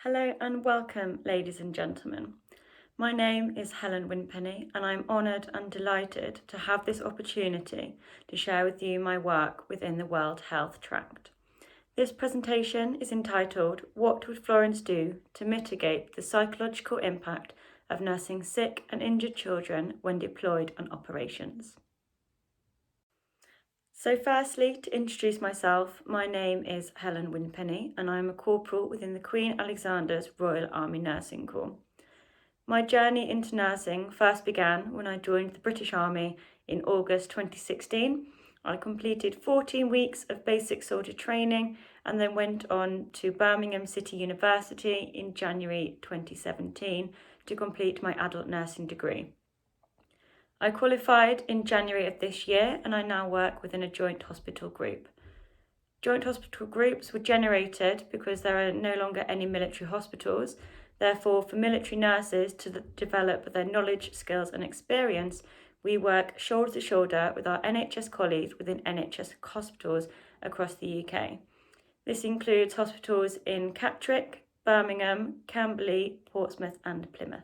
Hello and welcome, ladies and gentlemen. My name is Helen Winpenny and I'm honoured and delighted to have this opportunity to share with you my work within the World Health Tract. This presentation is entitled, What Would Florence Do to Mitigate the Psychological Impact of Nursing Sick and Injured Children when Deployed on Operations? So firstly, to introduce myself, my name is Helen Winpenny and I'm a corporal within the Queen Alexander's Royal Army Nursing Corps. My journey into nursing first began when I joined the British Army in August 2016. I completed 14 weeks of basic soldier training and then went on to Birmingham City University in January 2017 to complete my adult nursing degree. I qualified in January of this year and I now work within a joint hospital group. Joint hospital groups were generated because there are no longer any military hospitals. Therefore, for military nurses to develop their knowledge, skills and experience, we work shoulder to shoulder with our NHS colleagues within NHS hospitals across the UK. This includes hospitals in Catterick, Birmingham, Camberley, Portsmouth and Plymouth.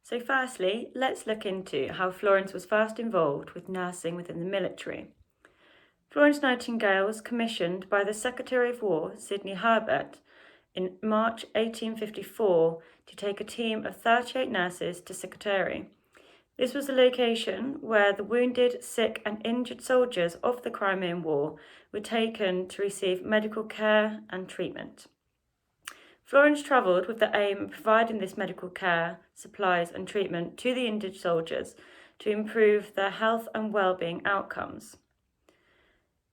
So firstly, let's look into how Florence was first involved with nursing within the military. Florence Nightingale was commissioned by the Secretary of War, Sidney Herbert, in March 1854 to take a team of 38 nurses to Scutari. This was the location where the wounded, sick and injured soldiers of the Crimean War were taken to receive medical care and treatment. Florence travelled with the aim of providing this medical care, supplies and treatment to the injured soldiers to improve their health and well-being outcomes.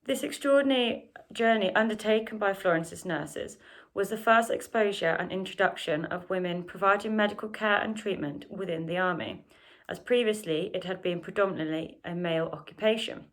This extraordinary journey undertaken by Florence's nurses was the first exposure and introduction of women providing medical care and treatment within the army, as previously it had been predominantly a male occupation.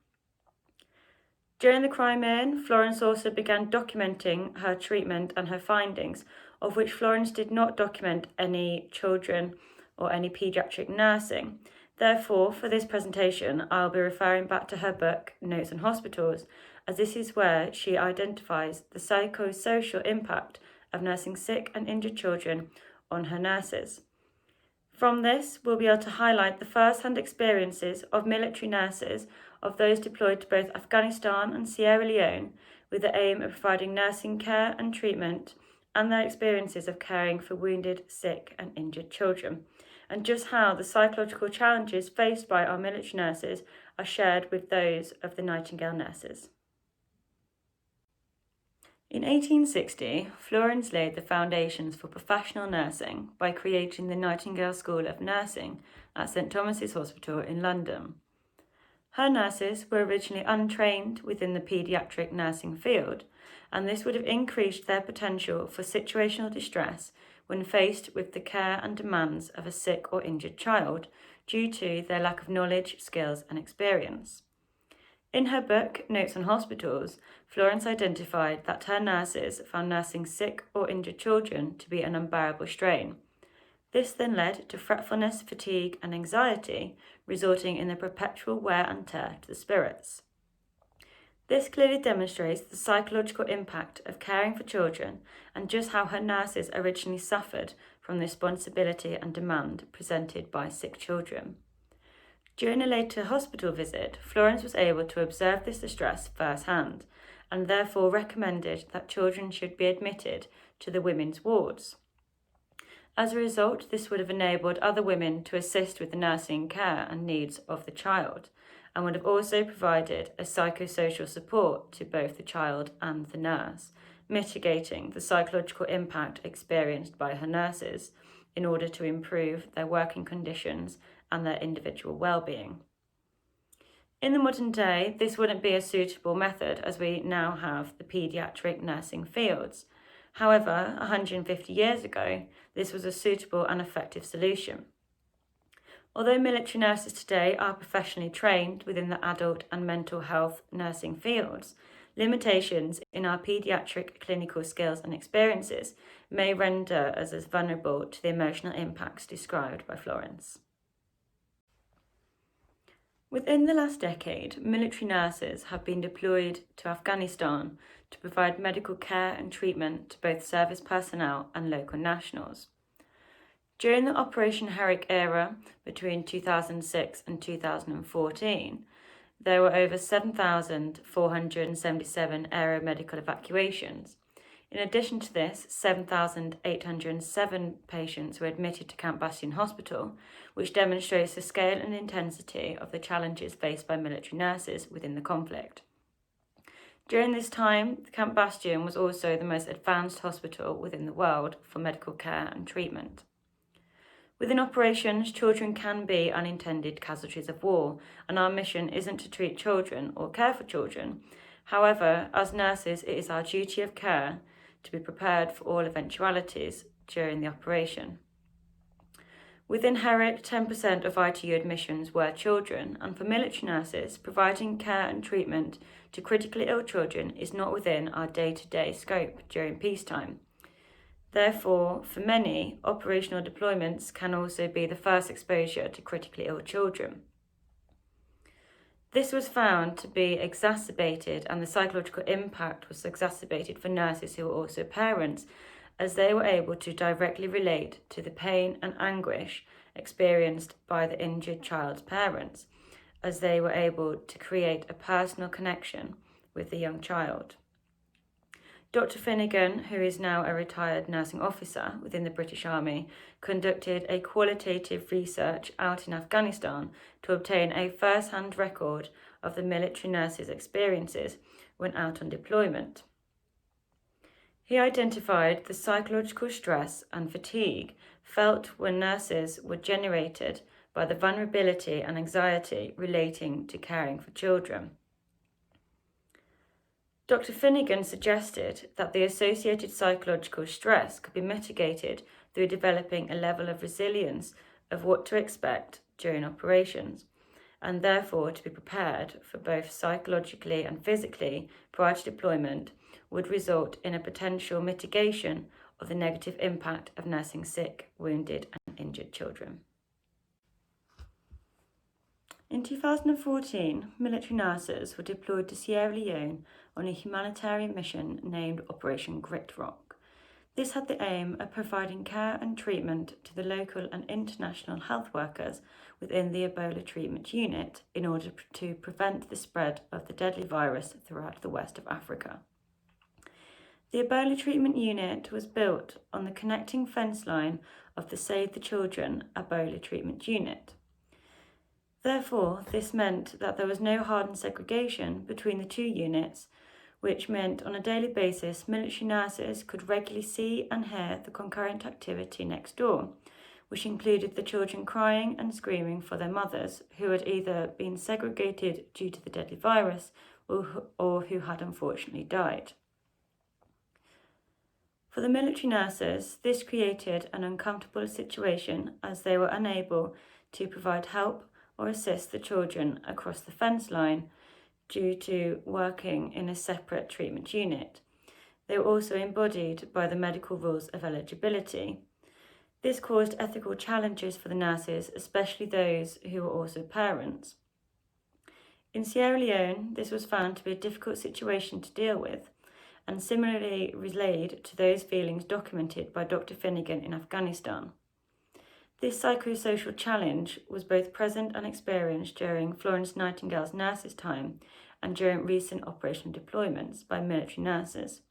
During the Crimean, Florence also began documenting her treatment and her findings, of which Florence did not document any children or any paediatric nursing. Therefore, for this presentation, I'll be referring back to her book, Notes on Hospitals, as this is where she identifies the psychosocial impact of nursing sick and injured children on her nurses. From this, we'll be able to highlight the first-hand experiences of military nurses of those deployed to both Afghanistan and Sierra Leone with the aim of providing nursing care and treatment and their experiences of caring for wounded, sick and injured children, and just how the psychological challenges faced by our military nurses are shared with those of the Nightingale nurses. In 1860, Florence laid the foundations for professional nursing by creating the Nightingale School of Nursing at St Thomas's Hospital in London. Her nurses were originally untrained within the paediatric nursing field, and this would have increased their potential for situational distress when faced with the care and demands of a sick or injured child due to their lack of knowledge, skills and experience. In her book, Notes on Hospitals, Florence identified that her nurses found nursing sick or injured children to be an unbearable strain. This then led to fretfulness, fatigue and anxiety, resulting in the perpetual wear and tear to the spirits. This clearly demonstrates the psychological impact of caring for children and just how her nurses originally suffered from the responsibility and demand presented by sick children. During a later hospital visit, Florence was able to observe this distress firsthand and therefore recommended that children should be admitted to the women's wards. As a result, this would have enabled other women to assist with the nursing care and needs of the child, and would have also provided a psychosocial support to both the child and the nurse, mitigating the psychological impact experienced by her nurses in order to improve their working conditions and their individual well-being. In the modern day, this wouldn't be a suitable method as we now have the paediatric nursing fields. However, 150 years ago, this was a suitable and effective solution. Although military nurses today are professionally trained within the adult and mental health nursing fields, limitations in our paediatric clinical skills and experiences may render us as vulnerable to the emotional impacts described by Florence. Within the last decade, military nurses have been deployed to Afghanistan to provide medical care and treatment to both service personnel and local nationals. During the Operation Herrick era between 2006 and 2014, there were over 7,477 aeromedical evacuations. In addition to this, 7,807 patients were admitted to Camp Bastion Hospital, which demonstrates the scale and intensity of the challenges faced by military nurses within the conflict. During this time, Camp Bastion was also the most advanced hospital within the world for medical care and treatment. Within operations, children can be unintended casualties of war, and our mission isn't to treat children or care for children. However, as nurses, it is our duty of care to be prepared for all eventualities during the operation. Within Herrick, 10% of ITU admissions were children, and for military nurses, providing care and treatment to critically ill children is not within our day-to-day scope during peacetime. Therefore, for many, operational deployments can also be the first exposure to critically ill children. This was found to be exacerbated, and the psychological impact was exacerbated for nurses who were also parents, as they were able to directly relate to the pain and anguish experienced by the injured child's parents, as they were able to create a personal connection with the young child. Dr. Finnegan, who is now a retired nursing officer within the British Army, conducted a qualitative research out in Afghanistan to obtain a first-hand record of the military nurses' experiences when out on deployment. He identified the psychological stress and fatigue felt when nurses were generated by the vulnerability and anxiety relating to caring for children. Dr. Finnegan suggested that the associated psychological stress could be mitigated through developing a level of resilience of what to expect during operations, and therefore to be prepared for both psychologically and physically prior to deployment would result in a potential mitigation of the negative impact of nursing sick, wounded and injured children. In 2014, military nurses were deployed to Sierra Leone on a humanitarian mission named Operation GRITROCK. This had the aim of providing care and treatment to the local and international health workers within the Ebola treatment unit in order to prevent the spread of the deadly virus throughout the west of Africa. The Ebola treatment unit was built on the connecting fence line of the Save the Children Ebola treatment unit. Therefore, this meant that there was no hardened segregation between the two units, which meant on a daily basis military nurses could regularly see and hear the concurrent activity next door, which included the children crying and screaming for their mothers, who had either been segregated due to the deadly virus or who had unfortunately died. For the military nurses, this created an uncomfortable situation as they were unable to provide help or assist the children across the fence line due to working in a separate treatment unit. They were also embodied by the medical rules of eligibility. This caused ethical challenges for the nurses, especially those who were also parents. In Sierra Leone, this was found to be a difficult situation to deal with, and similarly relayed to those feelings documented by Dr. Finnegan in Afghanistan. This psychosocial challenge was both present and experienced during Florence Nightingale's nurses' time and during recent operational deployments by military nurses,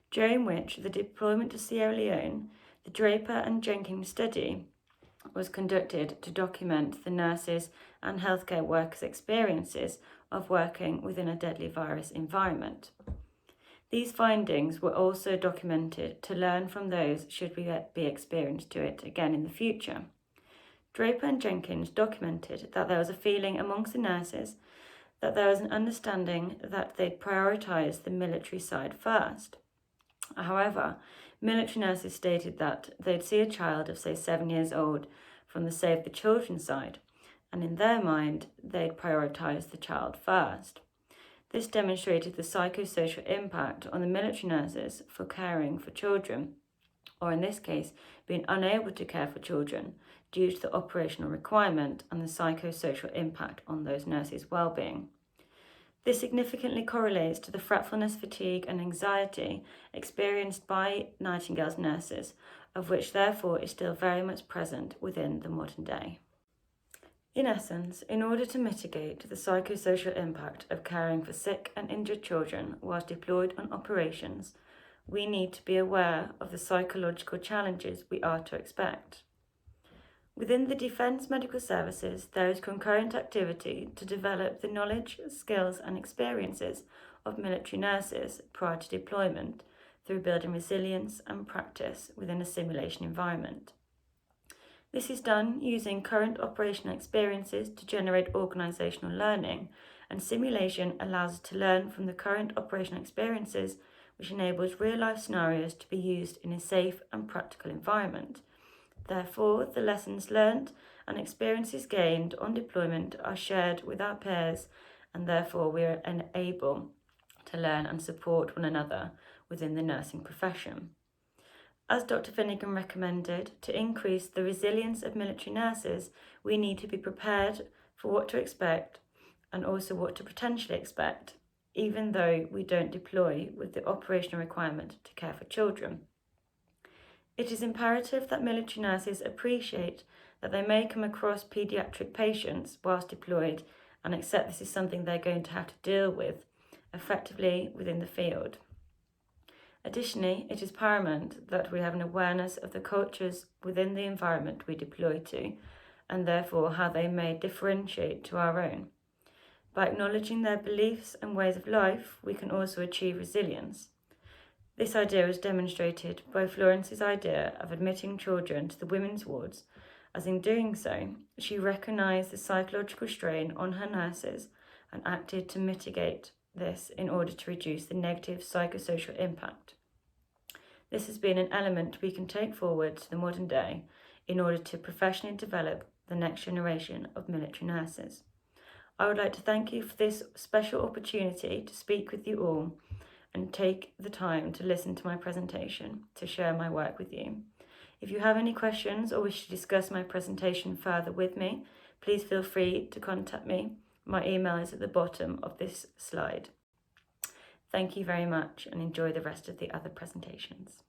during which the deployment to Sierra Leone, the Draper and Jenkins study was conducted to document the nurses' and healthcare workers' experiences of working within a deadly virus environment. These findings were also documented to learn from those should we be experienced to it again in the future. Draper and Jenkins documented that there was a feeling amongst the nurses that there was an understanding that they'd prioritise the military side first. However, military nurses stated that they'd see a child of say 7 years old from the Save the Children side, and in their mind they'd prioritise the child first. This demonstrated the psychosocial impact on the military nurses for caring for children, or in this case, being unable to care for children due to the operational requirement and the psychosocial impact on those nurses' well-being. This significantly correlates to the fretfulness, fatigue and anxiety experienced by Nightingale's nurses, of which therefore is still very much present within the modern day. In essence, in order to mitigate the psychosocial impact of caring for sick and injured children whilst deployed on operations, we need to be aware of the psychological challenges we are to expect. Within the Defence Medical Services, there is concurrent activity to develop the knowledge, skills and experiences of military nurses prior to deployment through building resilience and practice within a simulation environment. This is done using current operational experiences to generate organisational learning, and simulation allows us to learn from the current operational experiences, which enables real-life scenarios to be used in a safe and practical environment. Therefore, the lessons learned and experiences gained on deployment are shared with our peers, and therefore we are able to learn and support one another within the nursing profession. As Dr. Finnegan recommended, to increase the resilience of military nurses, we need to be prepared for what to expect and also what to potentially expect, even though we don't deploy with the operational requirement to care for children. It is imperative that military nurses appreciate that they may come across paediatric patients whilst deployed and accept this is something they're going to have to deal with effectively within the field. Additionally, it is paramount that we have an awareness of the cultures within the environment we deploy to, and therefore how they may differentiate to our own. By acknowledging their beliefs and ways of life, we can also achieve resilience. This idea was demonstrated by Florence's idea of admitting children to the women's wards, as in doing so, she recognised the psychological strain on her nurses and acted to mitigate this in order to reduce the negative psychosocial impact. This has been an element we can take forward to the modern day in order to professionally develop the next generation of military nurses. I would like to thank you for this special opportunity to speak with you all and take the time to listen to my presentation to share my work with you. If you have any questions or wish to discuss my presentation further with me, please feel free to contact me. My email is at the bottom of this slide. Thank you very much and enjoy the rest of the other presentations.